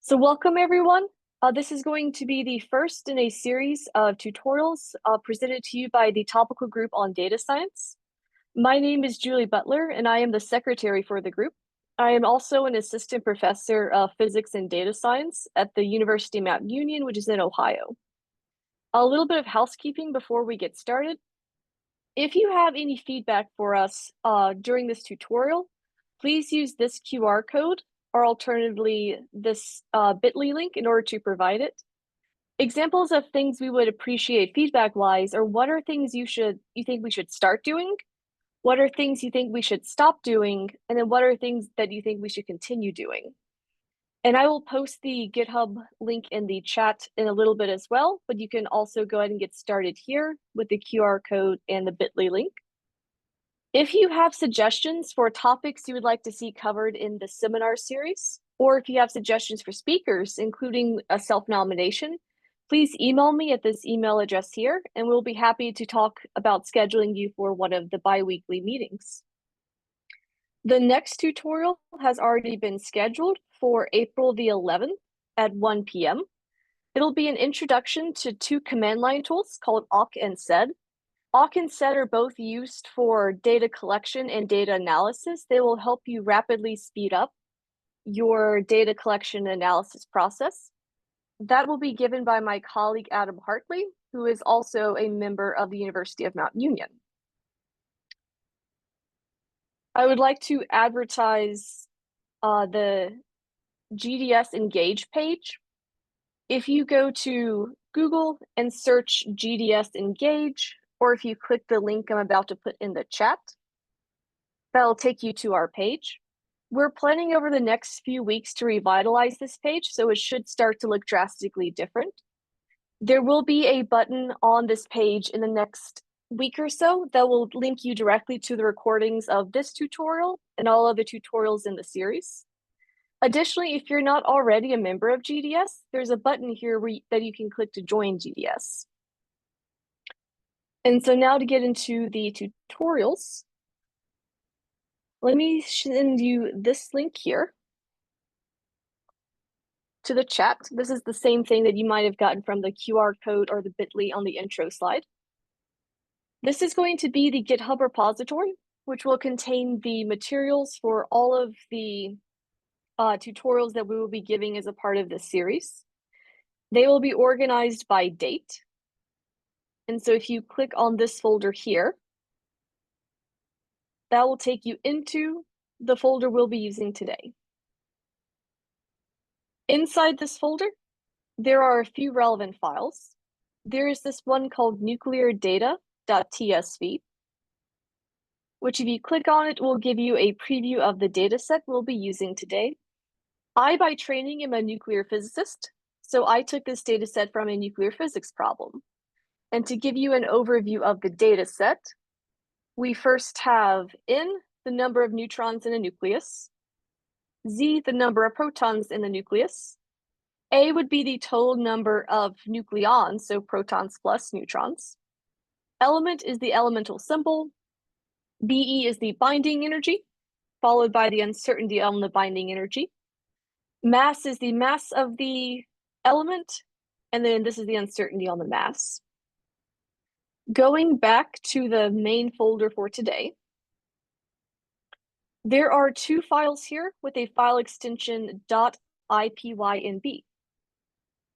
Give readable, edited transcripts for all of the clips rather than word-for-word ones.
So welcome everyone. This is going to be the first in a series of tutorials presented to you by the topical group on data science. My name is Julie Butler and I am the secretary for the group. I am also an assistant professor of physics and data science at the University of Mount Union, which is in Ohio. A little bit of housekeeping before we get started. If you have any feedback for us during this tutorial, please use this QR code or alternatively this bit.ly link in order to provide it. Examples of things we would appreciate feedback-wise are what are things you think we should start doing? What are things you think we should stop doing? And then what are things that you think we should continue doing? And I will post the GitHub link in the chat in a little bit as well, but you can also go ahead and get started here with the QR code and the bit.ly link. If you have suggestions for topics you would like to see covered in the seminar series, or if you have suggestions for speakers, including a self-nomination, please email me at this email address here, and we'll be happy to talk about scheduling you for one of the bi-weekly meetings. The next tutorial has already been scheduled for April the 11th at 1 p.m. It'll be an introduction to two command line tools called awk and sed. Awk and sed are both used for data collection and data analysis. They will help you rapidly speed up your data collection and analysis process. That will be given by my colleague Adam Hartley, who is also a member of the University of Mount Union. I would like to advertise the GDS Engage page. If you go to Google and search GDS Engage, or if you click the link I'm about to put in the chat, that'll take you to our page. We're planning over the next few weeks to revitalize this page, so it should start to look drastically different. There will be a button on this page in the next week or so that will link you directly to the recordings of this tutorial and all other tutorials in the series. Additionally, if you're not already a member of GDS, there's a button here that you can click to join GDS. And so now to get into the tutorials, let me send you this link here to the chat. This is the same thing that you might have gotten from the QR code or the bit.ly on the intro slide. This is going to be the GitHub repository, which will contain the materials for all of the tutorials that we will be giving as a part of this series. They will be organized by date. And so if you click on this folder here, that will take you into the folder we'll be using today. Inside this folder, there are a few relevant files. There is this one called nucleardata.tsv, which if you click on it, will give you a preview of the dataset we'll be using today. I, by training, am a nuclear physicist, so I took this dataset from a nuclear physics problem. And to give you an overview of the dataset, we first have N, the number of neutrons in a nucleus, Z, the number of protons in the nucleus, A would be the total number of nucleons, so protons plus neutrons. Element is the elemental symbol. Be is the binding energy, followed by the uncertainty on the binding energy. Mass is the mass of the element, and then this is the uncertainty on the mass. Going back to the main folder for today, there are two files here with a file extension .ipynb.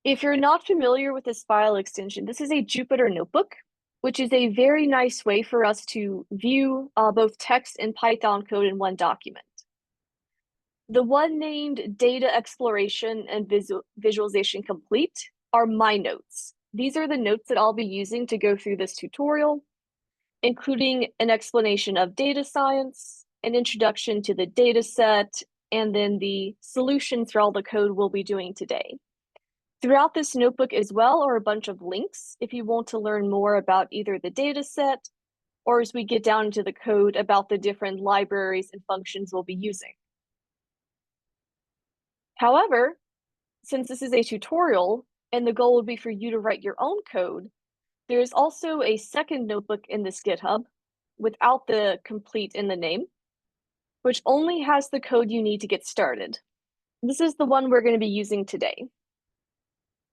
If you're not familiar with this file extension, this is a Jupyter notebook, which is a very nice way for us to view both text and Python code in one document. The one named Data Exploration and Visualization Complete are my notes. These are the notes that I'll be using to go through this tutorial, including an explanation of data science, an introduction to the data set, and then the solutions for all the code we'll be doing today. Throughout this notebook as well are a bunch of links if you want to learn more about either the data set or as we get down into the code about the different libraries and functions we'll be using. However, since this is a tutorial and the goal would be for you to write your own code, there's also a second notebook in this GitHub without the complete in the name, which only has the code you need to get started. This is the one we're going to be using today.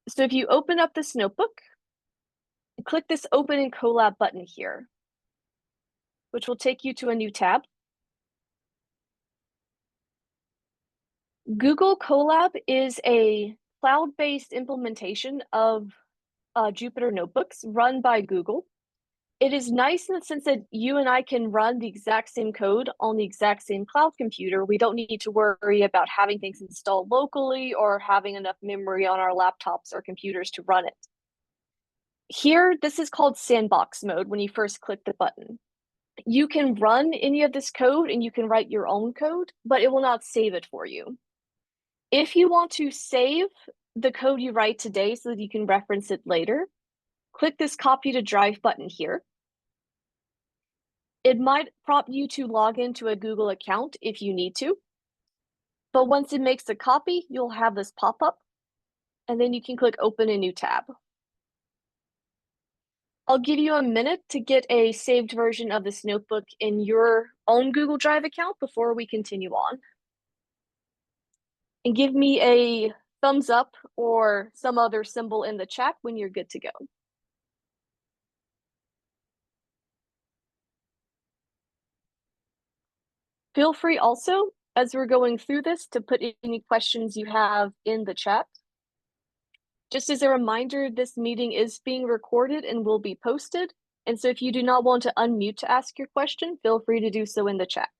So if you open up this notebook, click this Open in Colab button here, which will take you to a new tab. Google Colab is a cloud-based implementation of Jupyter Notebooks run by Google. It is nice in the sense that you and I can run the exact same code on the exact same cloud computer. We don't need to worry about having things installed locally or having enough memory on our laptops or computers to run it. Here, this is called sandbox mode when you first click the button. You can run any of this code and you can write your own code, but it will not save it for you. If you want to save the code you write today so that you can reference it later, click this copy to drive button here. It might prompt you to log into a Google account if you need to. But once it makes a copy, you'll have this pop up, and then you can click open a new tab. I'll give you a minute to get a saved version of this notebook in your own Google Drive account before we continue on. And give me a thumbs up or some other symbol in the chat when you're good to go. Feel free also, as we're going through this, to put any questions you have in the chat. Just as a reminder, this meeting is being recorded and will be posted. And so if you do not want to unmute to ask your question, feel free to do so in the chat.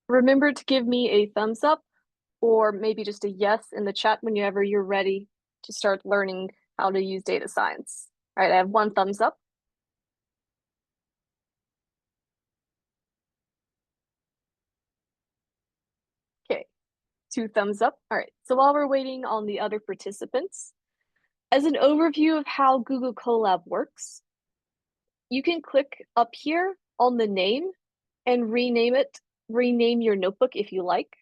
Remember to give me a thumbs up or maybe just a yes in the chat whenever you're ready to start learning how to use data science. All right, I have one thumbs up. Okay, two thumbs up. All right, so while we're waiting on the other participants, as an overview of how Google Colab works, you can click up here on the name and rename your notebook if you like.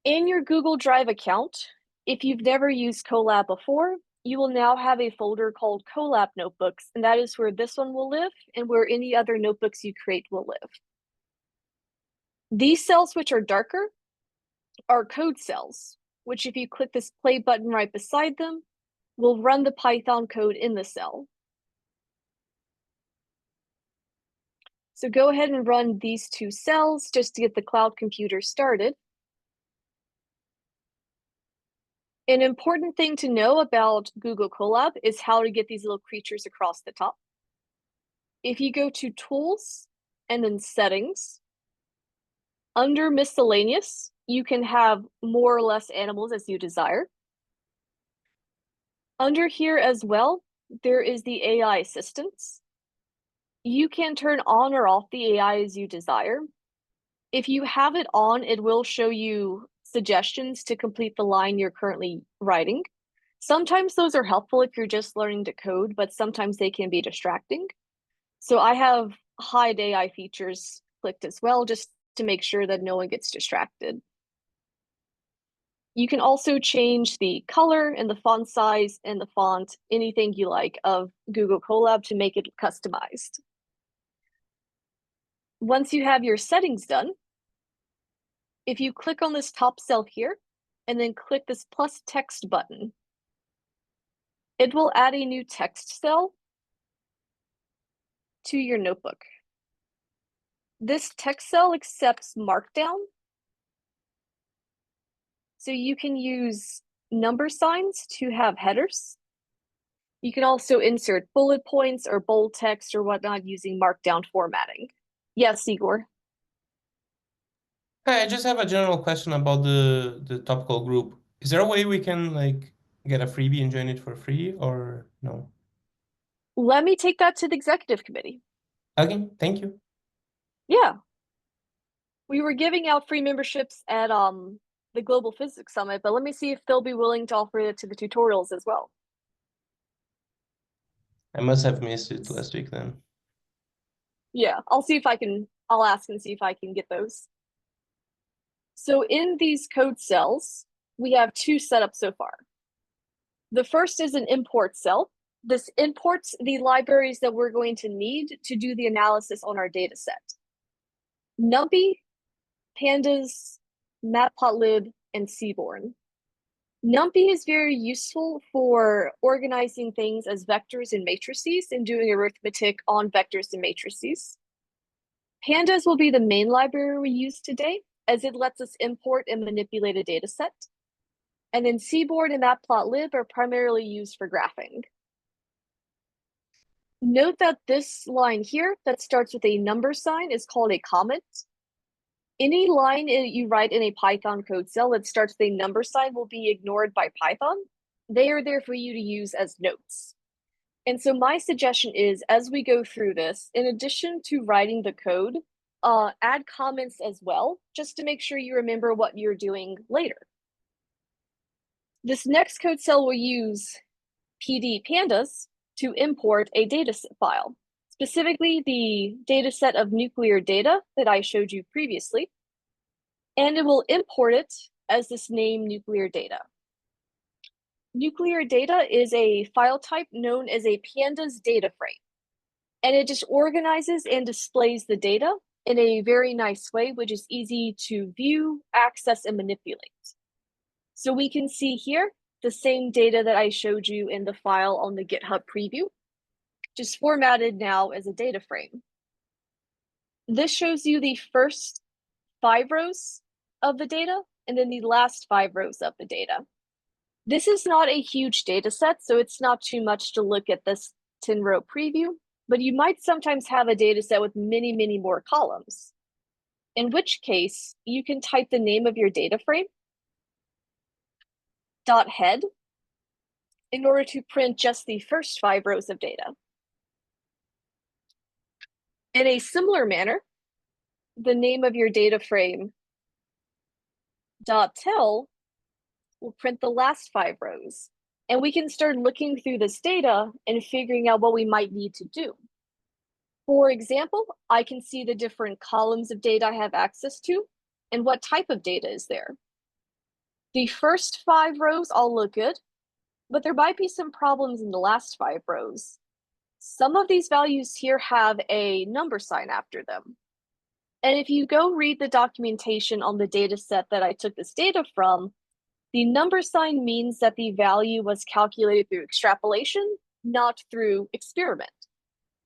In your Google Drive account, if you've never used Colab before, you will now have a folder called Colab Notebooks, and that is where this one will live and where any other notebooks you create will live. These cells, which are darker, are code cells, which if you click this play button right beside them, will run the Python code in the cell. So go ahead and run these two cells just to get the cloud computer started. An important thing to know about Google Colab is how to get these little creatures across the top. If you go to Tools and then Settings, under Miscellaneous, you can have more or less animals as you desire. Under here as well, there is the AI assistance. You can turn on or off the AI as you desire. If you have it on, it will show you suggestions to complete the line you're currently writing. Sometimes those are helpful if you're just learning to code, but sometimes they can be distracting. So I have hide AI features clicked as well, just to make sure that no one gets distracted. You can also change the color and the font size and the font, anything you like of Google Colab to make it customized. Once you have your settings done, if you click on this top cell here and then click this plus text button, it will add a new text cell to your notebook. This text cell accepts Markdown, so you can use number signs to have headers. You can also insert bullet points or bold text or whatnot using Markdown formatting. Yes, Igor. Hi, I just have a general question about the topical group. Is there a way we can like get a freebie and join it for free or no? Let me take that to the executive committee. Okay, thank you. Yeah. We were giving out free memberships at the Global Physics Summit, but let me see if they'll be willing to offer it to the tutorials as well. I must have missed it last week then. Yeah, I'll ask and see if I can get those. So in these code cells, we have two setups so far. The first is an import cell. This imports the libraries that we're going to need to do the analysis on our data set. NumPy, Pandas, Matplotlib, and Seaborn. NumPy is very useful for organizing things as vectors and matrices and doing arithmetic on vectors and matrices. Pandas will be the main library we use today, as it lets us import and manipulate a data set. And then Seaborn and Matplotlib are primarily used for graphing. Note that this line here that starts with a number sign is called a comment. Any line you write in a Python code cell that starts with a number sign will be ignored by Python. They are there for you to use as notes. And so my suggestion is, as we go through this, in addition to writing the code, add comments as well, just to make sure you remember what you're doing later. This next code cell will use PD pandas to import a data file, specifically the data set of nuclear data that I showed you previously, and it will import it as this name nuclear data. Nuclear data is a file type known as a pandas data frame, and it just organizes and displays the data in a very nice way, which is easy to view, access, and manipulate. So we can see here the same data that I showed you in the file on the GitHub preview, just formatted now as a data frame. This shows you the first 5 rows of the data and then the last 5 rows of the data. This is not a huge data set, so it's not too much to look at this 10-row preview, but you might sometimes have a data set with many, many more columns, in which case you can type the name of your data frame, .head, in order to print just the first 5 rows of data. In a similar manner, the name of your data frame, .tel, will print the last 5 rows. And we can start looking through this data and figuring out what we might need to do. For example, I can see the different columns of data I have access to and what type of data is there. The first 5 rows all look good, but there might be some problems in the last 5 rows. Some of these values here have a number sign after them. And if you go read the documentation on the data set that I took this data from, the number sign means that the value was calculated through extrapolation, not through experiment.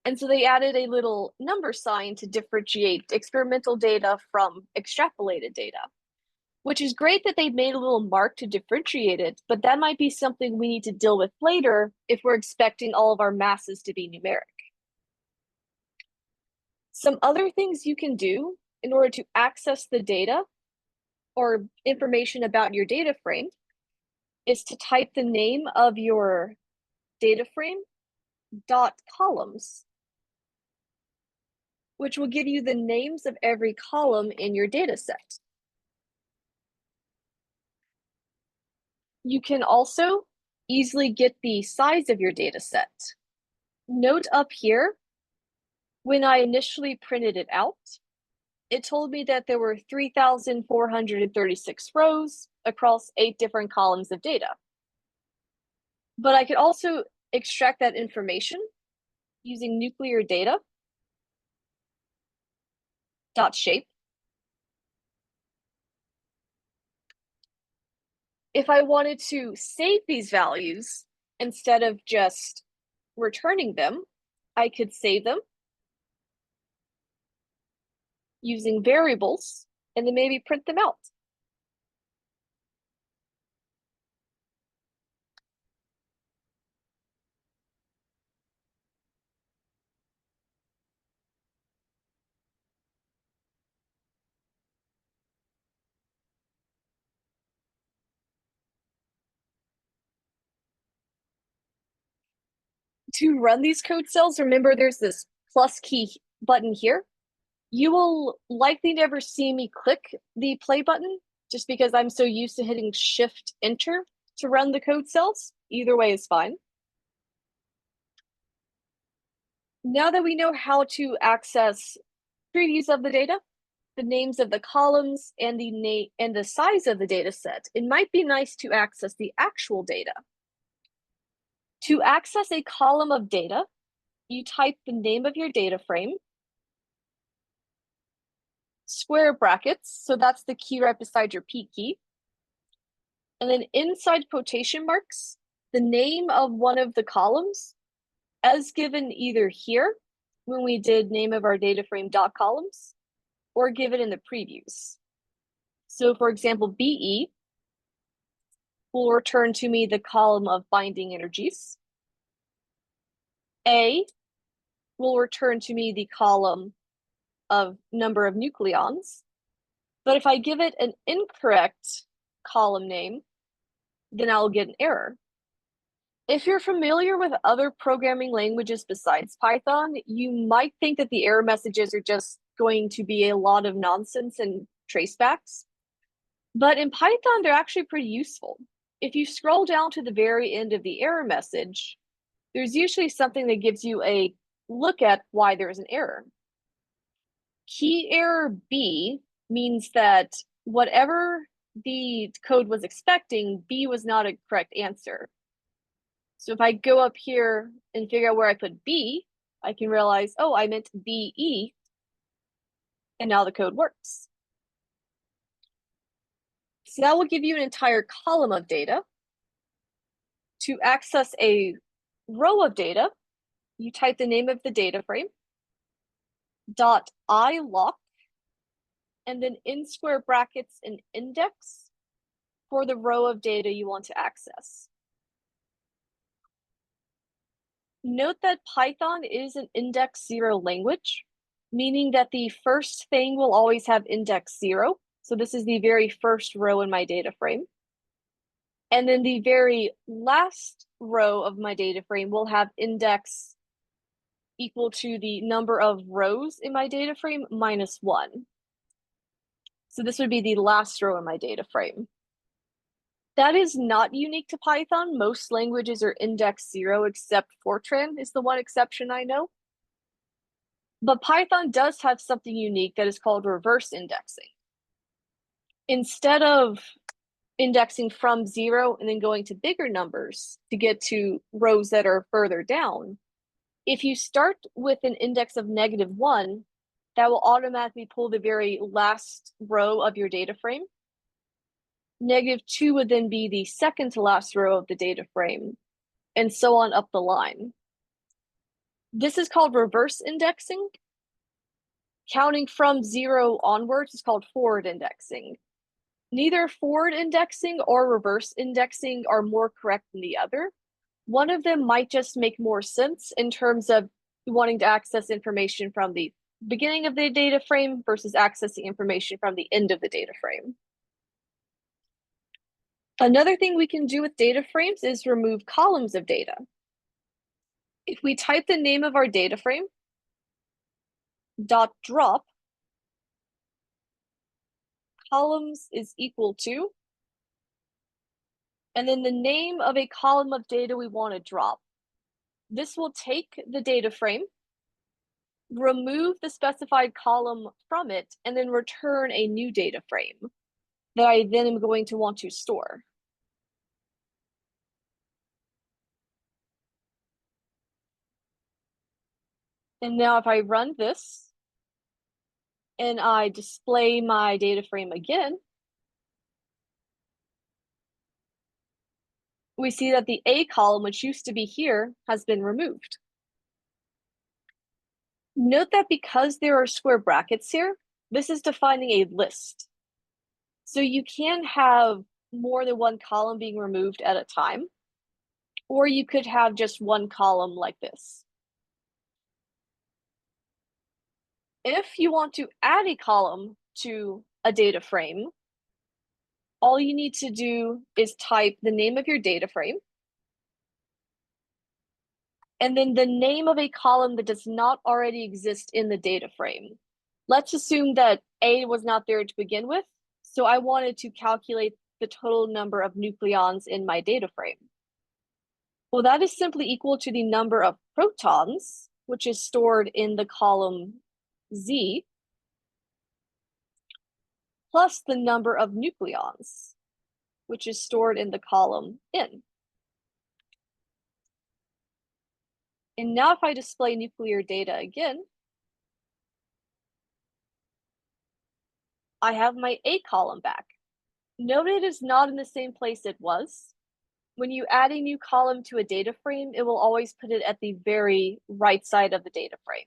And so they added a little number sign to differentiate experimental data from extrapolated data, which is great that they made a little mark to differentiate it, but that might be something we need to deal with later if we're expecting all of our masses to be numeric. Some other things you can do in order to access the data or information about your data frame is to type the name of your data frame .columns, which will give you the names of every column in your data set. You can also easily get the size of your data set. Note up here, when I initially printed it out, it told me that there were 3,436 rows across 8 different columns of data. But I could also extract that information using nuclear data .shape. If I wanted to save these values instead of just returning them, I could save them using variables and then maybe print them out. To run these code cells, remember there's this plus key button here. You will likely never see me click the play button just because I'm so used to hitting Shift Enter to run the code cells. Either way is fine. Now that we know how to access previews of the data, the names of the columns, and the size of the data set, it might be nice to access the actual data. To access a column of data, you type the name of your data frame, square brackets, so that's the key right beside your P key, and then inside quotation marks, the name of one of the columns as given either here when we did name of our data frame dot columns or given in the previews. So for example, BE will return to me the column of binding energies. A will return to me the column of number of nucleons. But if I give it an incorrect column name, then I'll get an error. If you're familiar with other programming languages besides Python, you might think that the error messages are just going to be a lot of nonsense and tracebacks. But in Python, they're actually pretty useful. If you scroll down to the very end of the error message, there's usually something that gives you a look at why there is an error. Key error B means that whatever the code was expecting, B was not a correct answer. So if I go up here and figure out where I put B, I can realize, oh, I meant BE, and now the code works. So that will give you an entire column of data. To access a row of data, you type the name of the data frame, .iloc, and then in square brackets an index for the row of data you want to access. Note that Python is an index 0 language, meaning that the first thing will always have index 0. So this is the very first row in my data frame. And then the very last row of my data frame will have index equal to the number of rows in my data frame minus 1. So this would be the last row in my data frame. That is not unique to Python. Most languages are index 0 except Fortran is the one exception I know. But Python does have something unique that is called reverse indexing. Instead of indexing from 0 and then going to bigger numbers to get to rows that are further down, if you start with an index of -1, that will automatically pull the very last row of your data frame. -2 would then be the second to last row of the data frame, and so on up the line. This is called reverse indexing. Counting from 0 onwards is called forward indexing. Neither forward indexing or reverse indexing are more correct than the other. One of them might just make more sense in terms of wanting to access information from the beginning of the data frame versus accessing information from the end of the data frame. Another thing we can do with data frames is remove columns of data. If we type the name of our data frame, .drop, columns is equal to, and then the name of a column of data we want to drop. This will take the data frame, remove the specified column from it, and then return a new data frame that I then am going to want to store. And now if I run this and I display my data frame again, we see that the A column, which used to be here, has been removed. Note that because there are square brackets here, this is defining a list. So you can have more than one column being removed at a time, or you could have just one column like this. If you want to add a column to a data frame, all you need to do is type the name of your data frame, and then the name of a column that does not already exist in the data frame. Let's assume that A was not there to begin with, so I wanted to calculate the total number of nucleons in my data frame. Well, that is simply equal to the number of protons which is stored in the column Z, plus the number of nucleons, which is stored in the column N. And now if I display nuclear data again, I have my A column back. Note it is not in the same place it was. When you add a new column to a data frame, it will always put it at the very right side of the data frame.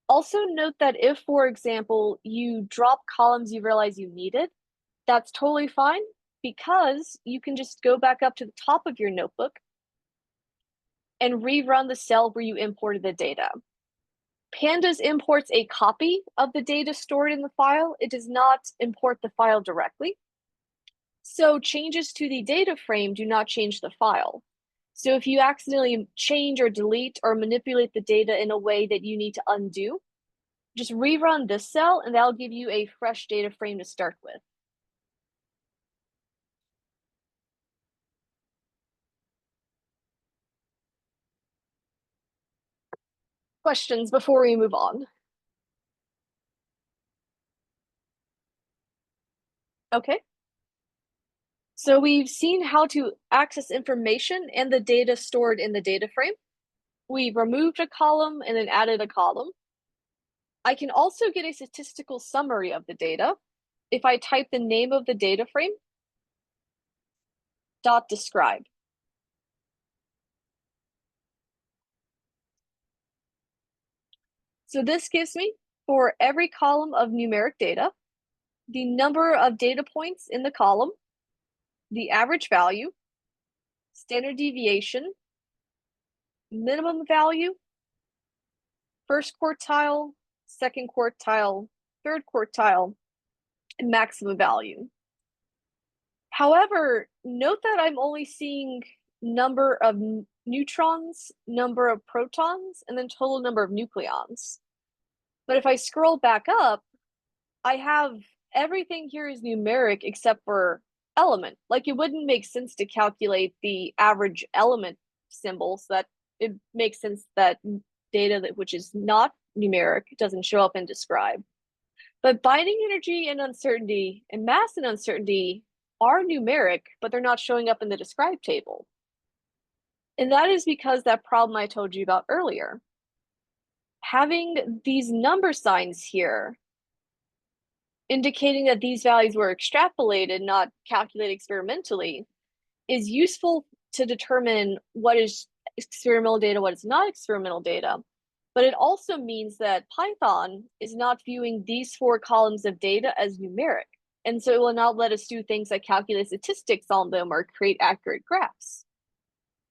Also note that if, for example, you drop columns you realize you needed, that's totally fine because you can just go back up to the top of your notebook and rerun the cell where you imported the data. Pandas imports a copy of the data stored in the file. It does not import the file directly. So changes to the data frame do not change the file. So if you accidentally change or delete or manipulate the data in a way that you need to undo, just rerun this cell and that'll give you a fresh data frame to start with. Questions before we move on? Okay. So we've seen how to access information and the data stored in the data frame. We removed a column and then added a column. I can also get a statistical summary of the data if I type the name of the data frame dot describe. So this gives me, for every column of numeric data, the number of data points in the column, the average value, standard deviation, minimum value, first quartile, second quartile, third quartile, and maximum value. However, note that I'm only seeing number of neutrons, number of protons, and then total number of nucleons. But if I scroll back up, I have everything here is numeric except for element. Like it wouldn't make sense to calculate the average element symbol, so that it makes sense that data that which is not numeric doesn't show up in describe. But binding energy and uncertainty and mass and uncertainty are numeric, but they're not showing up in the describe table. And that is because that problem I told you about earlier. Having these number signs here, indicating that these values were extrapolated, not calculated experimentally, is useful to determine what is experimental data, what is not experimental data. But it also means that Python is not viewing these 4 columns of data as numeric. And so it will not let us do things like calculate statistics on them or create accurate graphs.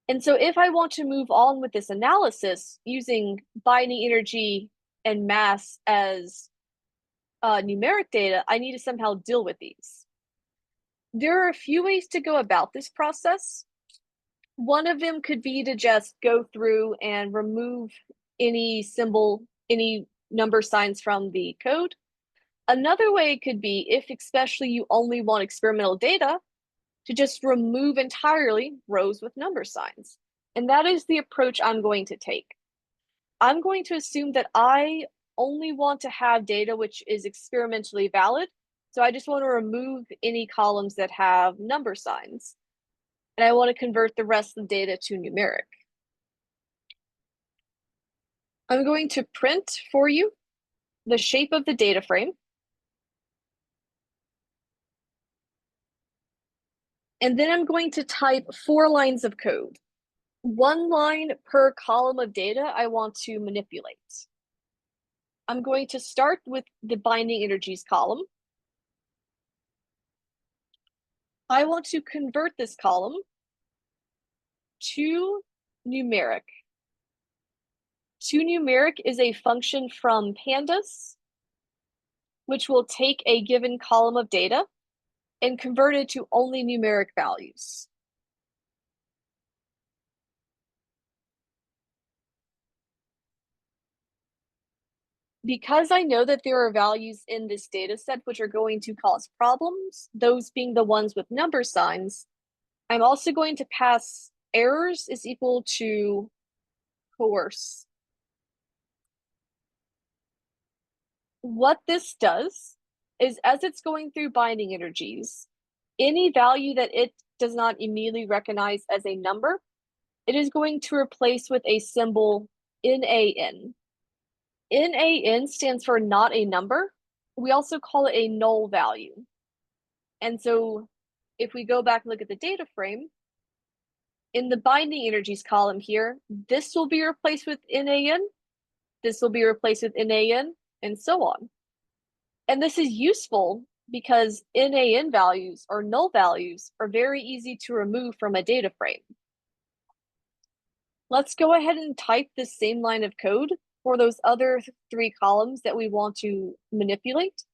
And so if I want to move on with this analysis using binding energy and mass as numeric data, I need to somehow deal with these. There are a few ways to go about this process. One of them could be to just go through and remove any symbol, any number signs from the code. Another way could be, if especially you only want experimental data, to just remove entirely rows with number signs. And that is the approach I'm going to take. I'm going to assume that I only want to have data which is experimentally valid. So I just want to remove any columns that have number signs. And I want to convert the rest of the data to numeric. I'm going to print for you the shape of the data frame. And then I'm going to type 4 lines of code. 1 line per column of data I want to manipulate. I'm going to start with the binding energies column. I want to convert this column to numeric. To numeric is a function from pandas, which will take a given column of data and convert it to only numeric values. Because I know that there are values in this data set which are going to cause problems, those being the ones with number signs, I'm also going to pass errors is equal to course. What this does is as it's going through binding energies, any value that it does not immediately recognize as a number, it is going to replace with a symbol NaN. NaN stands for not a number. We also call it a null value. And so if we go back and look at the data frame, in the binding energies column here, this will be replaced with NaN, this will be replaced with NaN, and so on. And this is useful because NaN values or null values are very easy to remove from a data frame. Let's go ahead and type this same line of code for those other 3 columns that we want to manipulate,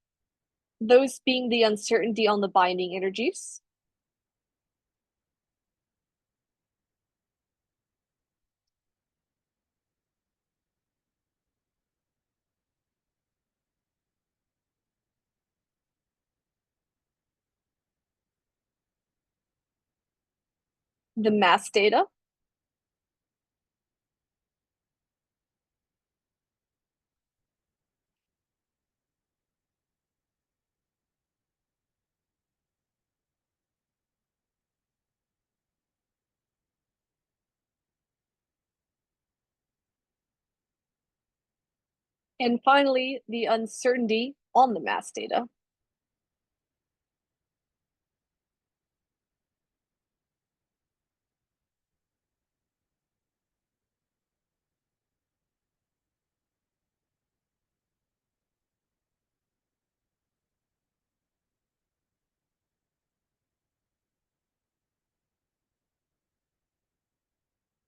those being the uncertainty on the binding energies, the mass data, and finally, the uncertainty on the mass data.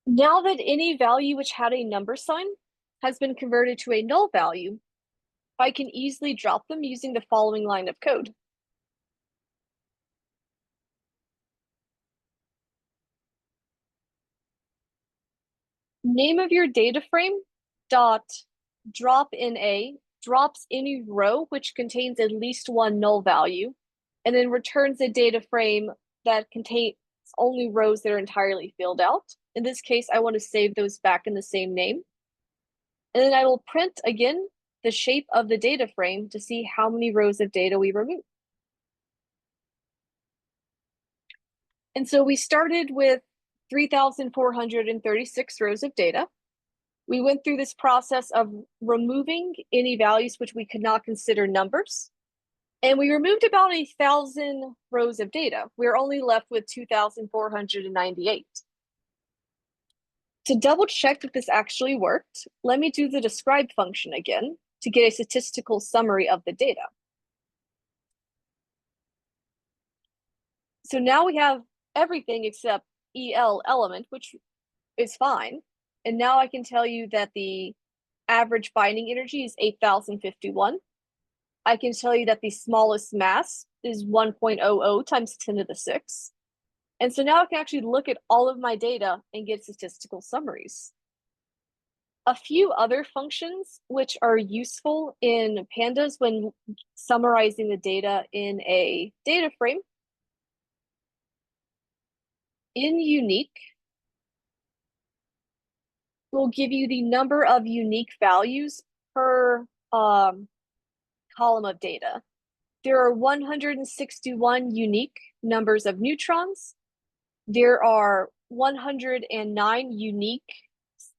Now that any value which had a number sign has been converted to a null value, I can easily drop them using the following line of code. Name of your data frame dot drop NA drops any row which contains at least 1 null value, and then returns a data frame that contains only rows that are entirely filled out. In this case, I want to save those back in the same name. And then I will print again the shape of the data frame to see how many rows of data we remove. And so we started with 3,436 rows of data. We went through this process of removing any values which we could not consider numbers. And we removed about 1,000 rows of data. We're only left with 2,498. To double check that this actually worked, let me do the describe function again to get a statistical summary of the data. So now we have everything except EL element, which is fine. And now I can tell you that the average binding energy is 8,051. I can tell you that the smallest mass is 1.00 times 10 to the 6. And so now I can actually look at all of my data and get statistical summaries. A few other functions which are useful in pandas when summarizing the data in a data frame. In unique, will give you the number of unique values per column of data. There are 161 unique numbers of neutrons. There are 109 unique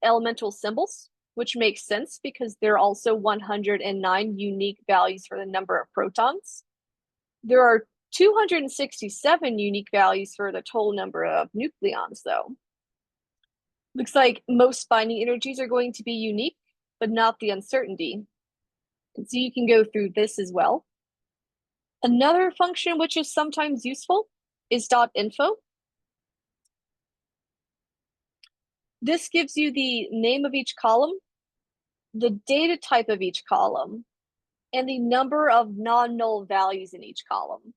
elemental symbols, which makes sense because there are also 109 unique values for the number of protons. There are 267 unique values for the total number of nucleons, though. Looks like most binding energies are going to be unique, but not the uncertainty. And so you can go through this as well. Another function which is sometimes useful is .info. This gives you the name of each column, the data type of each column, and the number of non-null values in each column.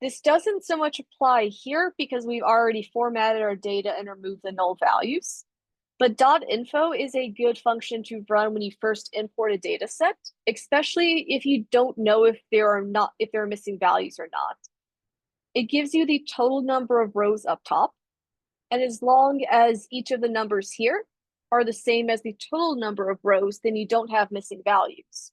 This doesn't so much apply here because we've already formatted our data and removed the null values. But .info is a good function to run when you first import a data set, especially if you don't know if there are missing values or not. It gives you the total number of rows up top. And as long as each of the numbers here are the same as the total number of rows, then you don't have missing values.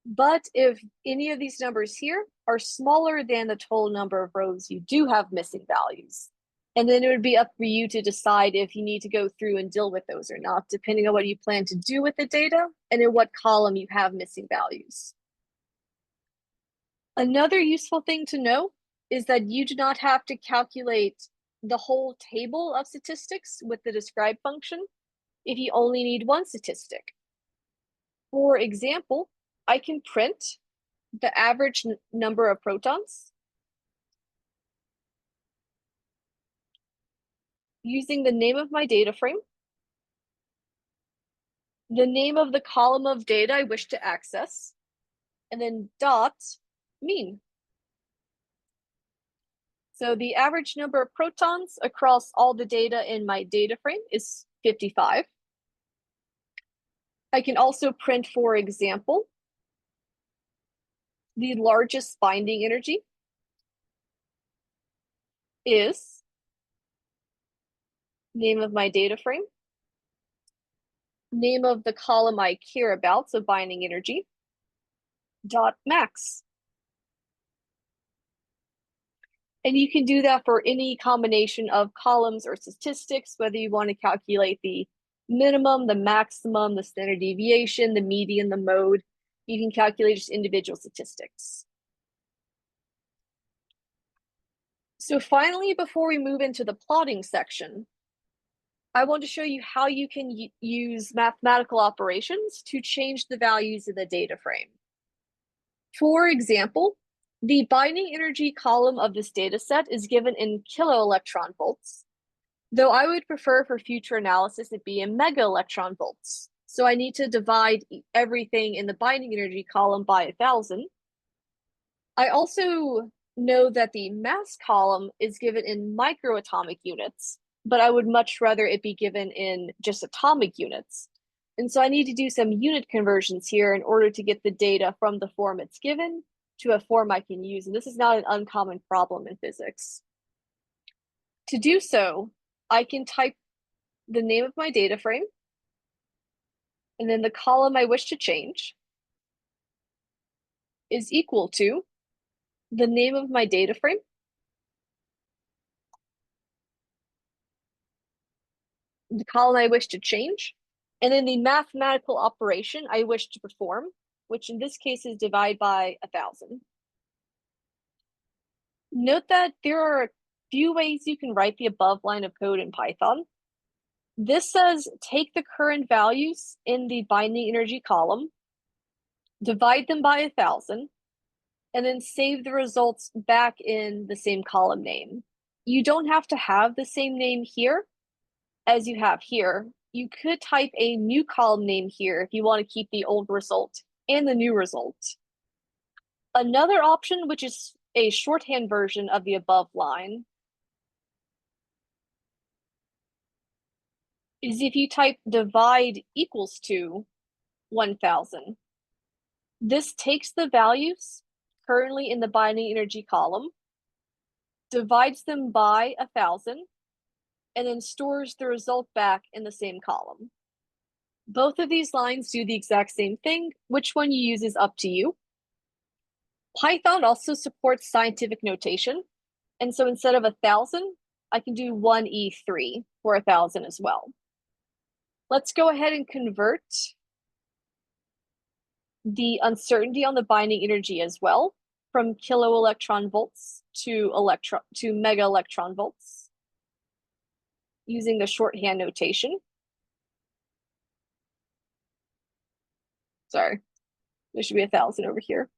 But if any of these numbers here are smaller than the total number of rows, you do have missing values. And then it would be up for you to decide if you need to go through and deal with those or not, depending on what you plan to do with the data and in what column you have missing values. Another useful thing to know is that you do not have to calculate the whole table of statistics with the describe function if you only need one statistic. For example, I can print the average number of protons using the name of my data frame, the name of the column of data I wish to access, and then dot mean. So the average number of protons across all the data in my data frame is 55. I can also print, for example, the largest binding energy is name of my data frame, name of the column I care about, so binding energy, dot max. And you can do that for any combination of columns or statistics, whether you want to calculate the minimum, the maximum, the standard deviation, the median, the mode. You can calculate just individual statistics. So finally, before we move into the plotting section, I want to show you how you can use mathematical operations to change the values in the data frame. For example, the binding energy column of this data set is given in kiloelectron volts, though I would prefer for future analysis it be in mega electron volts. So I need to divide everything in the binding energy column by 1,000. I also know that the mass column is given in microatomic units, but I would much rather it be given in just atomic units. And so I need to do some unit conversions here in order to get the data from the form it's given to a form I can use. And this is not an uncommon problem in physics. To do so, I can type the name of my data frame and then the column I wish to change is equal to the name of my data frame, the column I wish to change, and then the mathematical operation I wish to perform, which in this case is divide by 1,000. Note that there are a few ways you can write the above line of code in Python. This says take the current values in the binding energy column, divide them by 1,000, and then save the results back in the same column name. You don't have to have the same name here as you have here. You could type a new column name here if you want to keep the old result and the new result. Another option, which is a shorthand version of the above line, is if you type divide equals to 1,000. This takes the values currently in the binding energy column, divides them by 1,000, and then stores the result back in the same column. Both of these lines do the exact same thing. Which one you use is up to you. Python also supports scientific notation. And so instead of 1,000, I can do 1e3 for 1,000 as well. Let's go ahead and convert the uncertainty on the binding energy as well from kiloelectron volts to mega electron volts using the shorthand notation. Sorry, there should be 1,000 over here.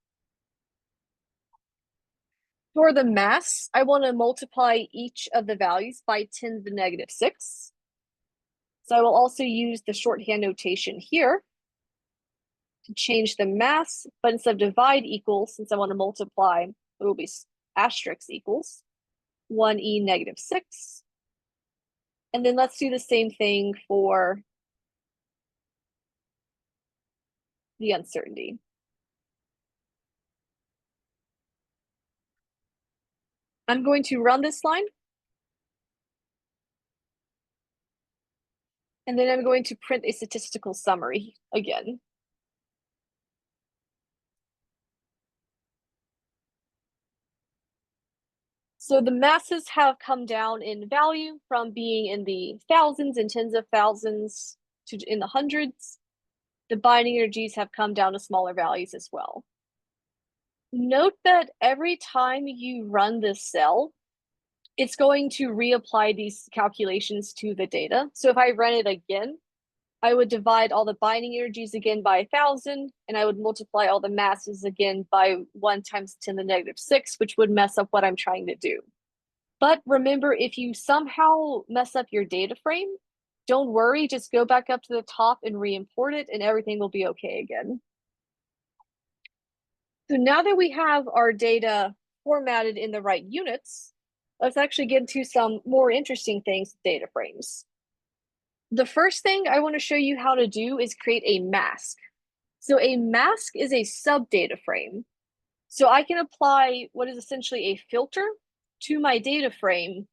For the mass, I want to multiply each of the values by 10 to the negative 6. So I will also use the shorthand notation here to change the mass, but instead of divide equals, since I want to multiply, it will be asterisk equals 1e negative 6. And then let's do the same thing for the uncertainty. I'm going to run this line. And then I'm going to print a statistical summary again. So the masses have come down in value from being in the thousands and tens of thousands to in the hundreds. The binding energies have come down to smaller values as well. Note that every time you run this cell, it's going to reapply these calculations to the data. So if I run it again, I would divide all the binding energies again by 1,000, and I would multiply all the masses again by 1 times 10 to the -6, which would mess up what I'm trying to do. But remember, if you somehow mess up your data frame, don't worry, just go back up to the top and re-import it, and everything will be okay again. So now that we have our data formatted in the right units, let's actually get into some more interesting things with data frames. The first thing I want to show you how to do is create a mask. So a mask is a sub-data frame. So I can apply what is essentially a filter to my data frame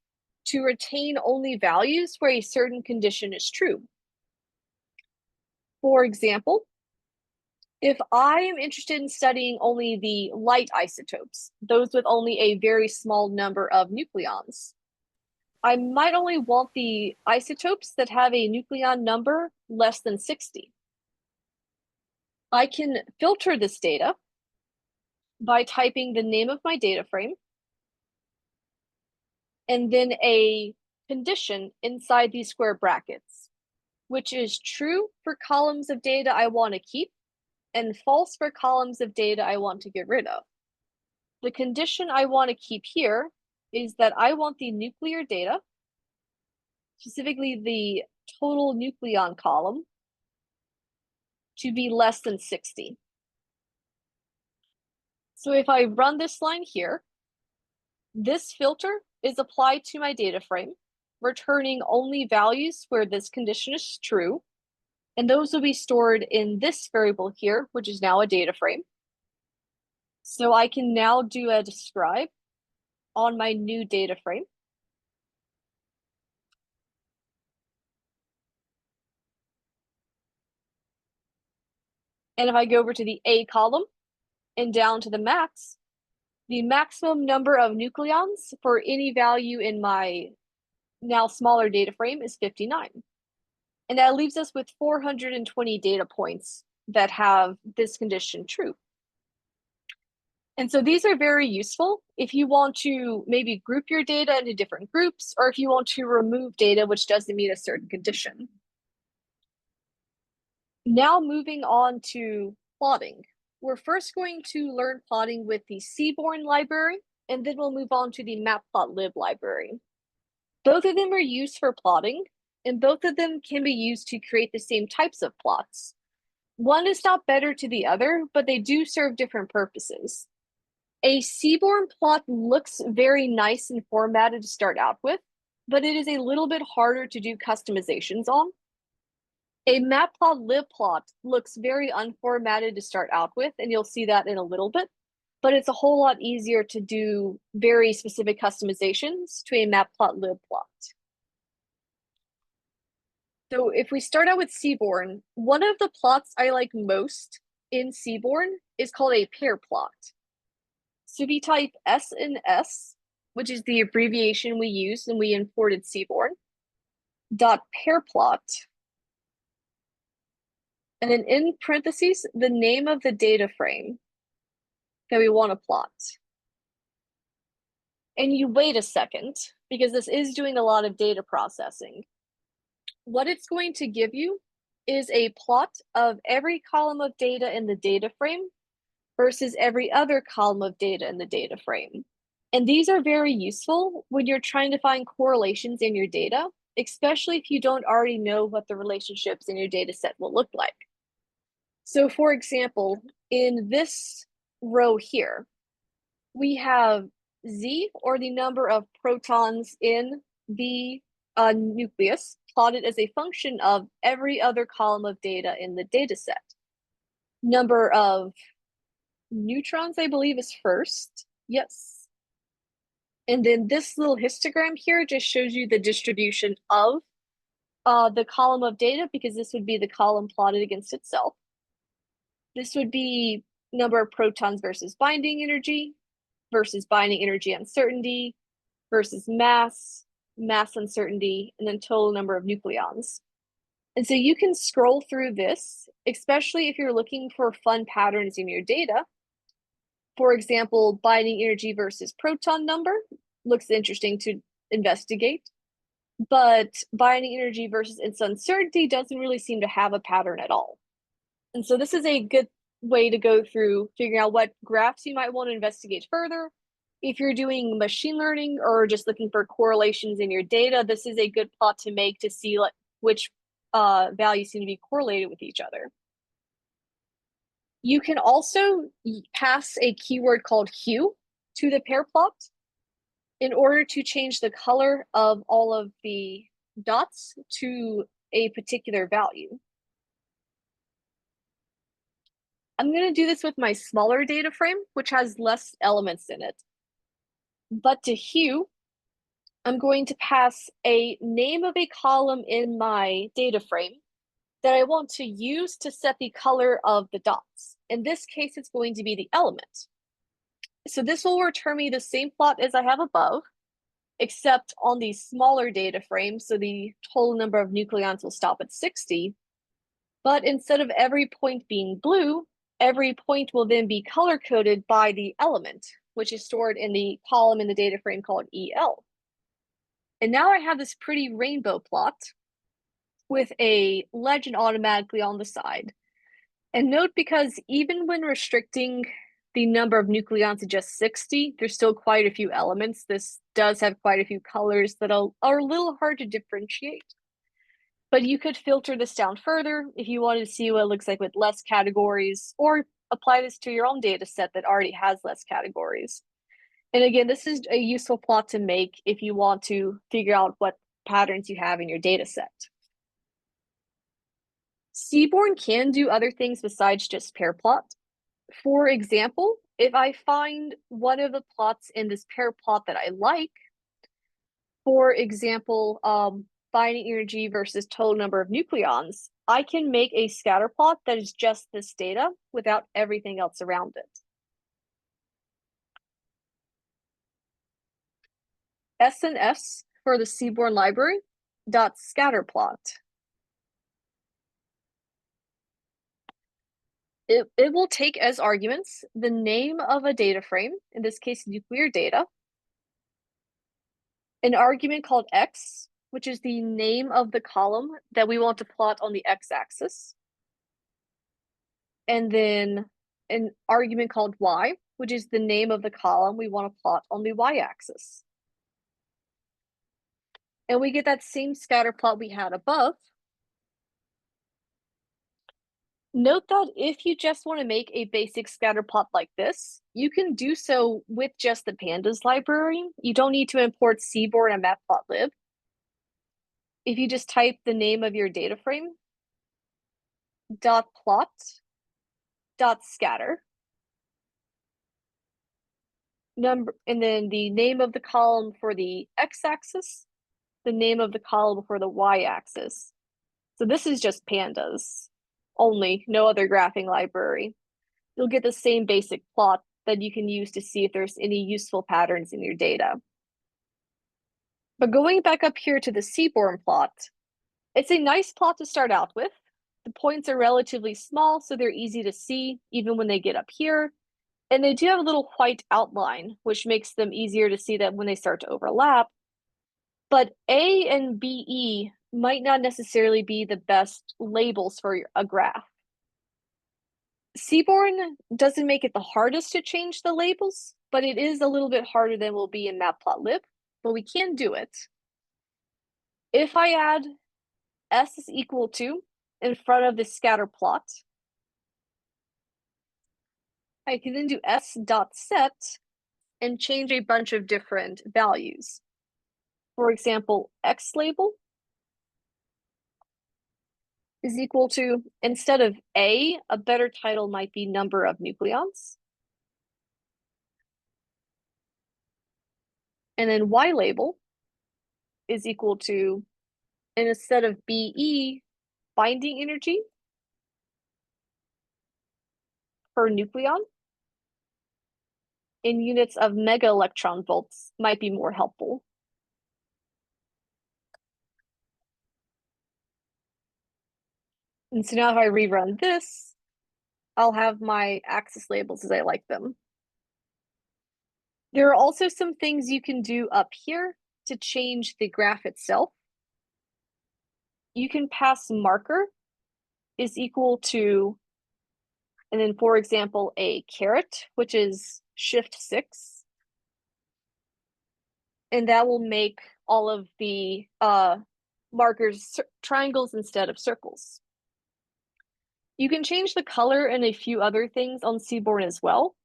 to retain only values where a certain condition is true. For example, if I am interested in studying only the light isotopes, those with only a very small number of nucleons, I might only want the isotopes that have a nucleon number less than 60. I can filter this data by typing the name of my data frame and then a condition inside these square brackets, which is true for columns of data I want to keep and false for columns of data I want to get rid of. The condition I want to keep here is that I want the nuclear data, specifically the total nucleon column, to be less than 60. So if I run this line here, this filter is applied to my data frame, returning only values where this condition is true, and those will be stored in this variable here, which is now a data frame. So I can now do a describe on my new data frame. And if I go over to the A column and down to the max, the maximum number of nucleons for any value in my now smaller data frame is 59. And that leaves us with 420 data points that have this condition true. And so these are very useful if you want to maybe group your data into different groups, or if you want to remove data which doesn't meet a certain condition. Now moving on to plotting. We're first going to learn plotting with the Seaborn library, and then we'll move on to the Matplotlib library. Both of them are used for plotting, and both of them can be used to create the same types of plots. One is not better to the other, but they do serve different purposes. A Seaborn plot looks very nice and formatted to start out with, but it is a little bit harder to do customizations on. A Matplotlib plot looks very unformatted to start out with, and you'll see that in a little bit, but it's a whole lot easier to do very specific customizations to a Matplotlib plot. So if we start out with Seaborn, one of the plots I like most in Seaborn is called a pair plot. So if you type SNS, which is the abbreviation we used when we imported Seaborn, dot pair plot, and then in parentheses, the name of the data frame that we want to plot. And you wait a second, because this is doing a lot of data processing. What it's going to give you is a plot of every column of data in the data frame versus every other column of data in the data frame. And these are very useful when you're trying to find correlations in your data, especially if you don't already know what the relationships in your data set will look like. So for example, in this row here, we have Z, or the number of protons in the nucleus, plotted as a function of every other column of data in the data set. Number of neutrons, I believe, is first. Yes. And then this little histogram here just shows you the distribution of the column of data, because this would be the column plotted against itself. This would be number of protons versus binding energy uncertainty versus mass uncertainty, and then total number of nucleons. And so you can scroll through this, especially if you're looking for fun patterns in your data. For example, binding energy versus proton number looks interesting to investigate, but binding energy versus its uncertainty doesn't really seem to have a pattern at all. And so this is a good way to go through figuring out what graphs you might want to investigate further. If you're doing machine learning or just looking for correlations in your data, this is a good plot to make to see like which values seem to be correlated with each other. You can also pass a keyword called hue to the pair plot in order to change the color of all of the dots to a particular value. I'm going to do this with my smaller data frame, which has less elements in it. But to hue, I'm going to pass a name of a column in my data frame that I want to use to set the color of the dots. In this case, it's going to be the element. So this will return me the same plot as I have above, except on the smaller data frame, so the total number of nucleons will stop at 60. But instead of every point being blue, every point will then be color-coded by the element, which is stored in the column in the data frame called EL. And now I have this pretty rainbow plot with a legend automatically on the side. And note, because even when restricting the number of nucleons to just 60, there's still quite a few elements. This does have quite a few colors that are a little hard to differentiate. But you could filter this down further if you wanted to see what it looks like with less categories, or apply this to your own data set that already has less categories. And again, this is a useful plot to make if you want to figure out what patterns you have in your data set. Seaborn can do other things besides just pair plot. For example, if I find one of the plots in this pair plot that I like, for example, binding energy versus total number of nucleons, I can make a scatter plot that is just this data without everything else around it. SNS for the Seaborn library dot scatter plot. It will take as arguments the name of a data frame, in this case nuclear data, an argument called X, which is the name of the column that we want to plot on the X-axis, and then an argument called Y, which is the name of the column we want to plot on the Y-axis. And we get that same scatter plot we had above. Note that if you just want to make a basic scatter plot like this, you can do so with just the pandas library. You don't need to import Seaborn and Matplotlib. If you just type the name of your data frame, .plot, .scatter, number, and then the name of the column for the x-axis, the name of the column for the y-axis. So this is just pandas only, no other graphing library. You'll get the same basic plot that you can use to see if there's any useful patterns in your data. But going back up here to the Seaborn plot, it's a nice plot to start out with. The points are relatively small, so they're easy to see even when they get up here. And they do have a little white outline, which makes them easier to see that when they start to overlap. But A and BE might not necessarily be the best labels for a graph. Seaborn doesn't make it the hardest to change the labels, but it is a little bit harder than will be in Matplotlib, but we can do it. If I add S is equal to in front of the scatter plot, I can then do s.set and change a bunch of different values. For example, X label is equal to, instead of A, a better title might be number of nucleons. And then Y label is equal to and instead of Be, binding energy per nucleon in units of mega electron volts might be more helpful. And so now if I rerun this, I'll have my axis labels as I like them. There are also some things you can do up here to change the graph itself. You can pass marker is equal to, and then for example, a caret, which is shift 6. And that will make all of the markers triangles instead of circles. You can change the color and a few other things on Seaborn as well.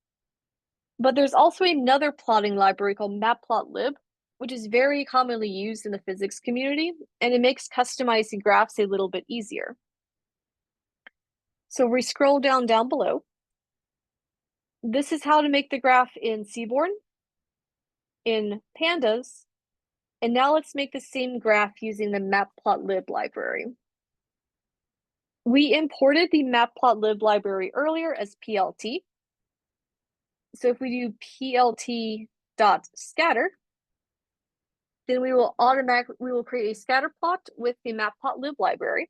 But there's also another plotting library called Matplotlib, which is very commonly used in the physics community, and it makes customizing graphs a little bit easier. So we scroll down below. This is how to make the graph in Seaborn, in Pandas, and now let's make the same graph using the Matplotlib library. We imported the Matplotlib library earlier as PLT. So if we do plt.scatter, then we will create a scatter plot with the Matplotlib library.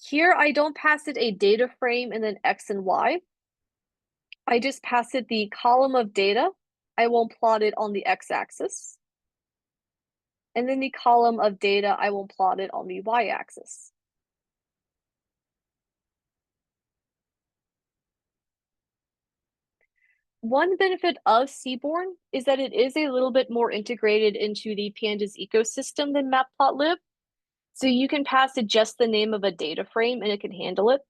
Here, I don't pass it a data frame and then X and Y. I just pass it the column of data. I won't plot it on the X-axis. And then the column of data, I will plot it on the Y-axis. One benefit of Seaborn is that it is a little bit more integrated into the Pandas ecosystem than Matplotlib. So you can pass it just the name of a data frame and it can handle it.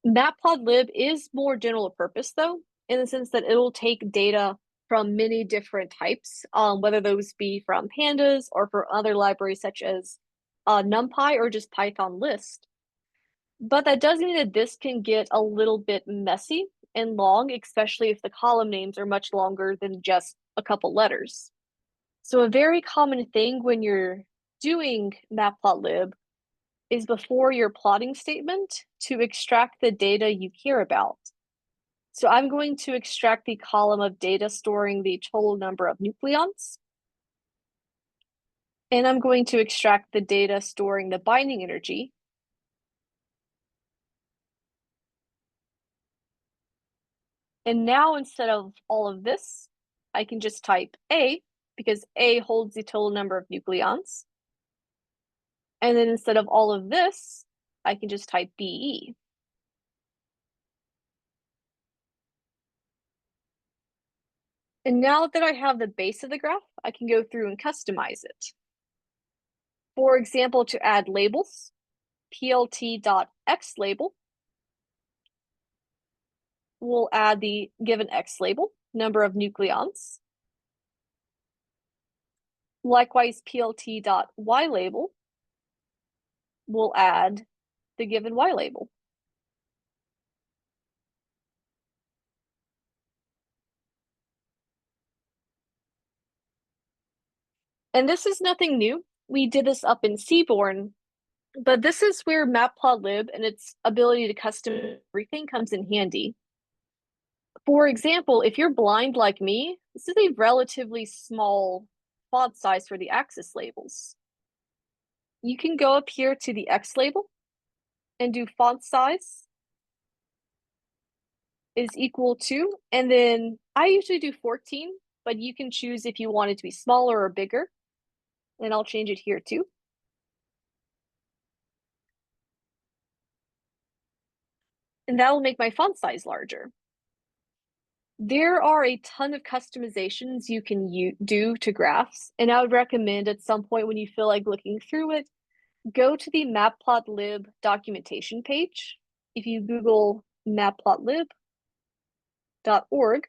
Matplotlib is more general purpose though, in the sense that it'll take data from many different types, whether those be from Pandas or for other libraries such as NumPy or just Python list. But that does mean that this can get a little bit messy and long, especially if the column names are much longer than just a couple letters. So a very common thing when you're doing Matplotlib is before your plotting statement to extract the data you care about. So I'm going to extract the column of data storing the total number of nucleons. And I'm going to extract the data storing the binding energy. And now instead of all of this, I can just type A, because A holds the total number of nucleons. And then instead of all of this, I can just type BE. And now that I have the base of the graph, I can go through and customize it. For example, to add labels, plt.xLabel will add the given X label, number of nucleons. Likewise, plt.ylabel will add the given Y label. And this is nothing new. We did this up in Seaborn, but this is where Matplotlib and its ability to custom everything comes in handy. For example, if you're blind like me, this is a relatively small font size for the axis labels. You can go up here to the X label and do font size is equal to, and then I usually do 14, but you can choose if you want it to be smaller or bigger. And I'll change it here too. And that will make my font size larger. There are a ton of customizations you can do to graphs, and I would recommend at some point when you feel like looking through it, go to the Matplotlib documentation page. If you Google matplotlib.org,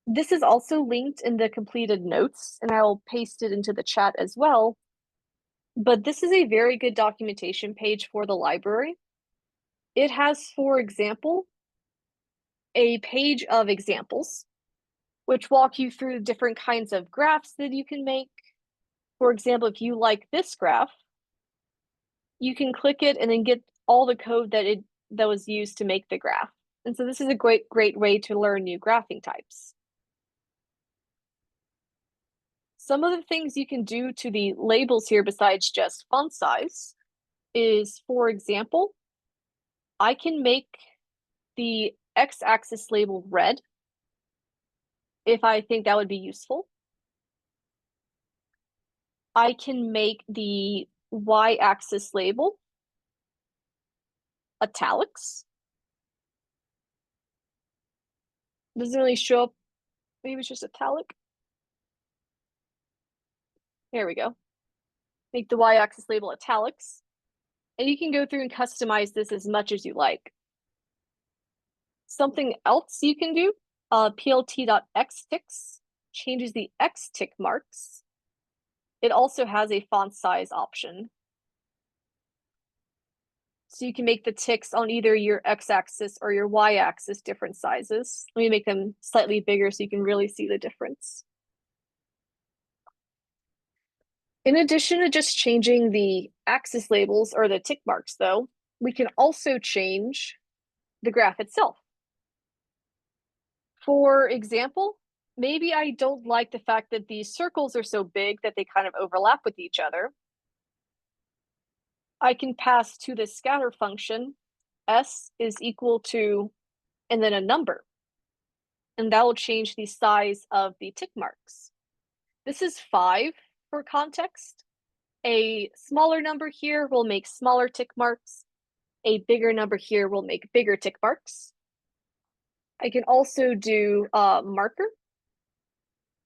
this is also linked in the completed notes, and I will paste it into the chat as well. But this is a very good documentation page for the library. It has, for example, a page of examples, which walk you through different kinds of graphs that you can make. For example, if you like this graph, you can click it and then get all the code that was used to make the graph. And so this is a great way to learn new graphing types. Some of the things you can do to the labels here besides just font size is, for example, I can make the x-axis label red if I think that would be useful. I can make the y-axis label italics. Doesn't really show up. Maybe it's just italic. There we go. Make the y-axis label italics. And you can go through and customize this as much as you like. Something else you can do, plt.xticks changes the x tick marks. It also has a font size option. So you can make the ticks on either your x-axis or your y-axis different sizes. Let me make them slightly bigger so you can really see the difference. In addition to just changing the axis labels or the tick marks though, we can also change the graph itself. For example, maybe I don't like the fact that these circles are so big that they kind of overlap with each other. I can pass to the scatter function, s is equal to, and then a number. And that will change the size of the tick marks. This is 5 for context. A smaller number here will make smaller tick marks. A bigger number here will make bigger tick marks. I can also do marker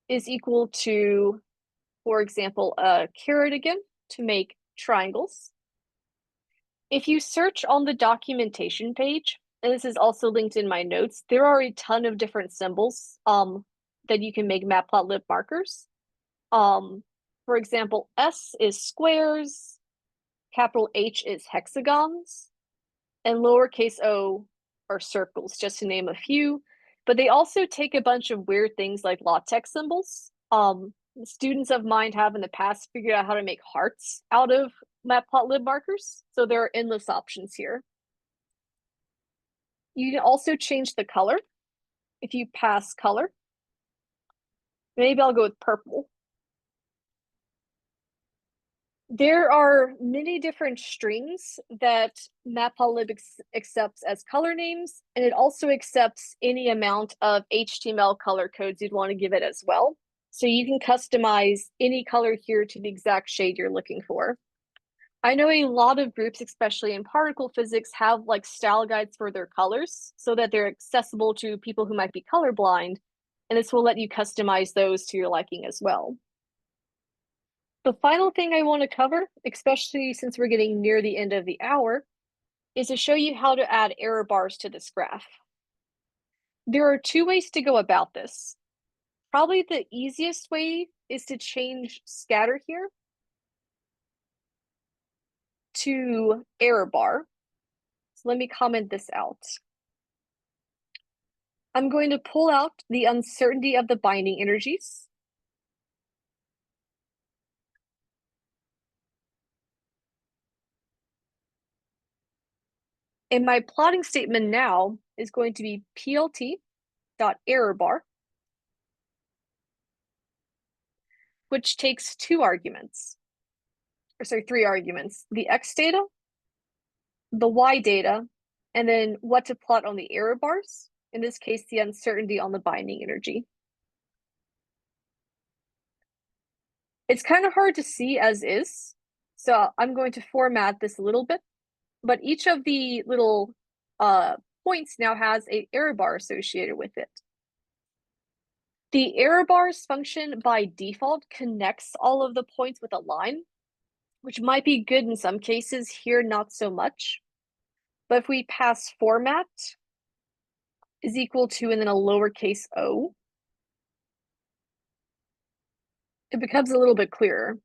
is equal to, for example, a caret again to make triangles. If you search on the documentation page, and this is also linked in my notes, there are a ton of different symbols that you can make Matplotlib markers. For example, S is squares, capital H is hexagons, and lowercase o are circles, just to name a few. But they also take a bunch of weird things like LaTeX symbols. Students of mine have in the past figured out how to make hearts out of Matplotlib markers, so there are endless options here. You can also change the color. If you pass color, maybe I'll go with purple. There are many different strings that Matplotlib accepts as color names, and it also accepts any amount of HTML color codes you'd want to give it as well. So you can customize any color here to the exact shade you're looking for. I know a lot of groups, especially in particle physics, have like style guides for their colors so that they're accessible to people who might be colorblind, and this will let you customize those to your liking as well. The final thing I want to cover, especially since we're getting near the end of the hour, is to show you how to add error bars to this graph. There are 2 ways to go about this. Probably the easiest way is to change scatter here to error bar. So let me comment this out. I'm going to pull out the uncertainty of the binding energies. And my plotting statement now is going to be plt.errorbar, which takes 2 arguments, or sorry, 3 arguments, the x data, the y data, and then what to plot on the error bars, in this case, the uncertainty on the binding energy. It's kind of hard to see as is, so I'm going to format this a little bit, but each of the little points now has an error bar associated with it. The error bars function by default connects all of the points with a line, which might be good in some cases, here not so much. But if we pass format is equal to and then a lowercase o, it becomes a little bit clearer.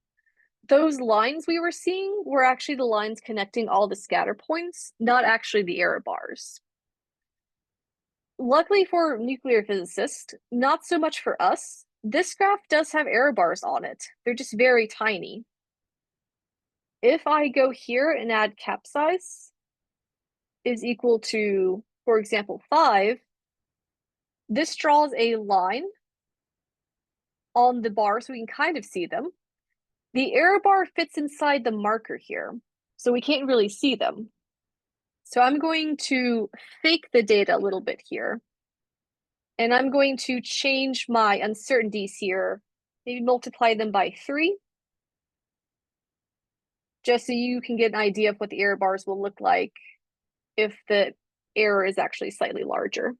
Those lines we were seeing were actually the lines connecting all the scatter points, not actually the error bars. Luckily for nuclear physicists, not so much for us, This graph does have error bars on it. They're just very tiny. If I go here and add cap size is equal to, for example, 5, this draws a line on the bar so we can kind of see them. The error bar fits inside the marker here, so we can't really see them. So I'm going to fake the data a little bit here. And I'm going to change my uncertainties here, maybe multiply them by 3, just so you can get an idea of what the error bars will look like if the error is actually slightly larger.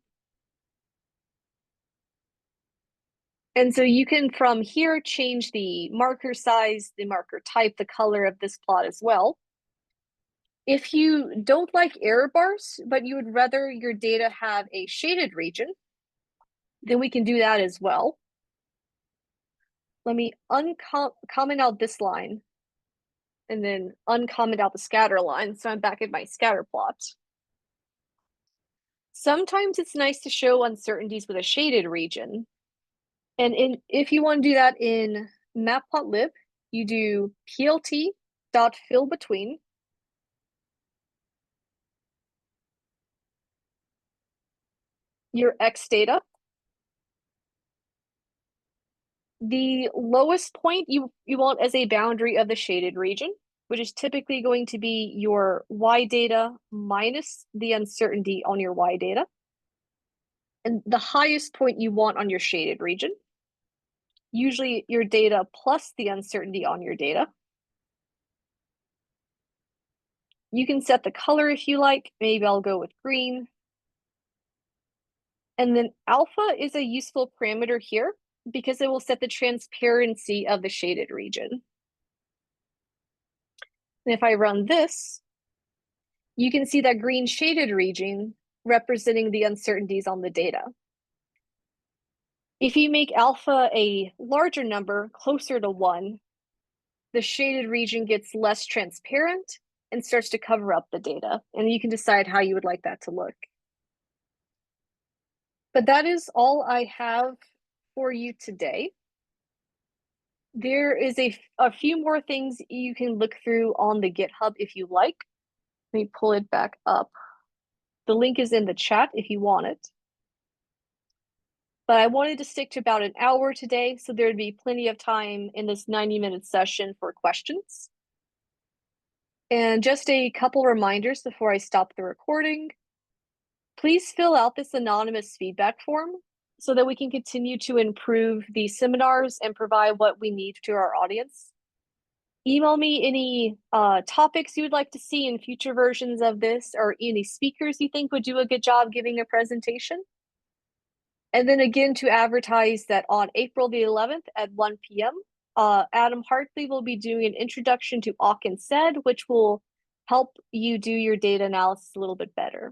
And so you can, from here, change the marker size, the marker type, the color of this plot as well. If you don't like error bars, but you would rather your data have a shaded region, then we can do that as well. Let me comment out this line and then uncomment out the scatter line. So I'm back at my scatter plot. Sometimes it's nice to show uncertainties with a shaded region. And if you want to do that in Matplotlib, you do plt.fillBetween. Your X data. The lowest point you want as a boundary of the shaded region, which is typically going to be your Y data minus the uncertainty on your Y data. And the highest point you want on your shaded region, usually your data plus the uncertainty on your data. You can set the color if you like. Maybe I'll go with green. And then alpha is a useful parameter here because it will set the transparency of the shaded region. And if I run this, you can see that green shaded region representing the uncertainties on the data. If you make alpha a larger number, closer to 1, the shaded region gets less transparent and starts to cover up the data. And you can decide how you would like that to look. But that is all I have for you today. There is a few more things you can look through on the GitHub if you like. Let me pull it back up. The link is in the chat if you want it. But I wanted to stick to about an hour today, so there'd be plenty of time in this 90-minute session for questions. And just a couple reminders before I stop the recording. Please fill out this anonymous feedback form so that we can continue to improve the seminars and provide what we need to our audience. Email me any topics you would like to see in future versions of this, or any speakers you think would do a good job giving a presentation. And then again, to advertise that on April the 11th at 1 p.m., Adam Hartley will be doing an introduction to awk and sed, which will help you do your data analysis a little bit better.